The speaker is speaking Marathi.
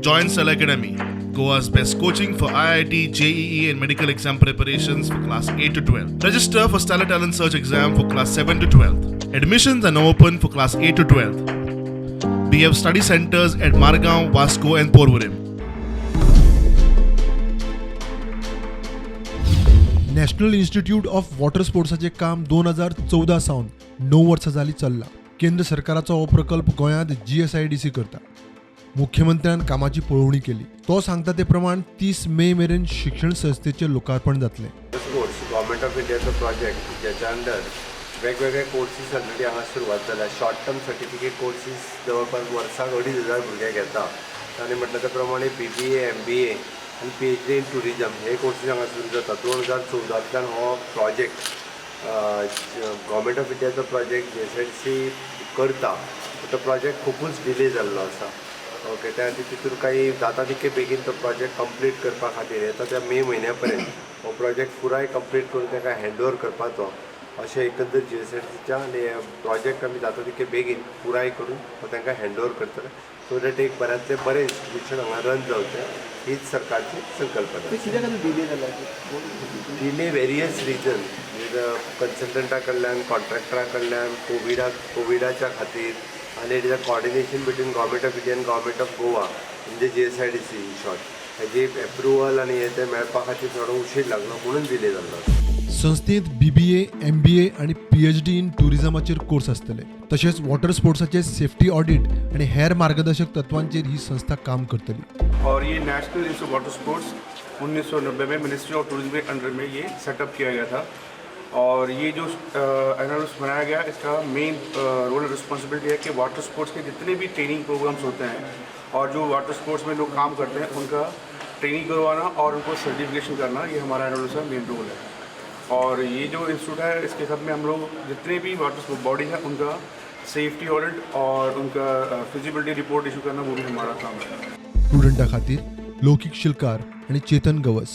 Join Cell Academy, Goa's best coaching for IIT, JEE, and medical exam preparations for class 8 to 12. Register for Stellar Talent Search exam for class 7 to 12. Admissions are now open for class 8 to 12. We have study centers at Margao, Vasco, and Porvorim. National institute of water स्पोर्ट्साचें काम 2014 सावन 9 वर्सां जालीं चल्लां. केंद्र सरकाराचो हो प्रकल्प गोंयांत GSIDC करता. मुख्यमंत्र्यान कामाची पळोवणी केली. तो सांगता ते प्रमाण 30 मे मेरेन शिक्षण संस्थेचें लोकार्पण जातलें. गव्हर्मेंट ऑफ इंडियाचो प्रोजेक्ट ज्याच्या अंडर वेगवेगळे कोर्सीस ऑलरेडी हांगा सुरवात जाला. शॉर्ट टर्म सर्टिफिकेट कोर्सीस जवळपास वर्साक 2,500 भुरगे घेता. तांणी म्हटल्या त्या प्रमाणे BBA, MBA आणि PhD इन टुरिजम हे कोर्सीस हांगा सुरू जाता. 2014 हो प्रोजेक्ट गव्हर्मेंट ऑफ इंडियाचो प्रोजेक्ट GSIDC करता. तो प्रोजेक्ट खूपच डिले जाल्लो आसा. ओके, त्या तितून काही जाता तितके बेगीन तो प्रोजेक्ट कंप्लीट करपा खातीर येता त्या मे म्हयन्या पर्यंत हो प्रोजेक्ट पुराय कंप्लीट करून ताका हँडओवर करपाचो अशें एकंदर GSIDCच्या आनी प्रोजेक्ट आमी जाता तितके बेगीन पुराय करून तांकां हँडओवर करतले सो दॅट एक बऱ्यांतले बरें शिक्षण हांगा रन जावचें हीच सरकारची संकल्पना. डिले वेरियस रिजन कन्सल्टंटा कडल्यान कॉन्ट्रॅक्टरा कडल्यान कोविडाच्या खातीर आनी it is a coordination between government of India आनी गव्हर्मेंट ऑफ गोवा म्हणजे GSIDC इन शॉर्ट हेजी एप्रुवल आनी हे ते मेळपा खातीर थोडो उशीर लागलो म्हणून डिले जाल्लो. संस्थेंत BBA, MBA आणि PhD इन टुरिजमाचेर कोर्स आसतले. तशेंच वॉटर स्पोर्ट्साचे सेफ्टी ऑडिट आणि हेर मार्गदर्शक तत्वांचेर ही संस्था काम करतली. और ये national institute of water sports 1990 में ministry of tourism K under में ये सेटअप किया गया था. और ये जो एनआरएस बनाया गया इसका मेन रोल और रिस्पॉन्सिबिलिटी है कि वाटर स्पोर्ट्स के जितने भी ट्रेनिंग प्रोग्राम्स होते हैं और जो वाटर स्पोर्ट्स में लोग काम करते हैं उनका ट्रेनिंग करवाना और उनको सर्टिफिकेशन करना ये हमारा एनआरएस का मेन रोल है. और ये जो इंस्टीट्यूट है इसके साथ में हम लोग जितने भी वाटर स्पोर्ट बॉडी है उनका सेफ्टी ऑडिट और उनका फिजिबिलिटी रिपोर्ट इशू करना वो भी हमारा काम है. स्टुडंटा खातीर लौकिक शिलकार आणि चेतन गवस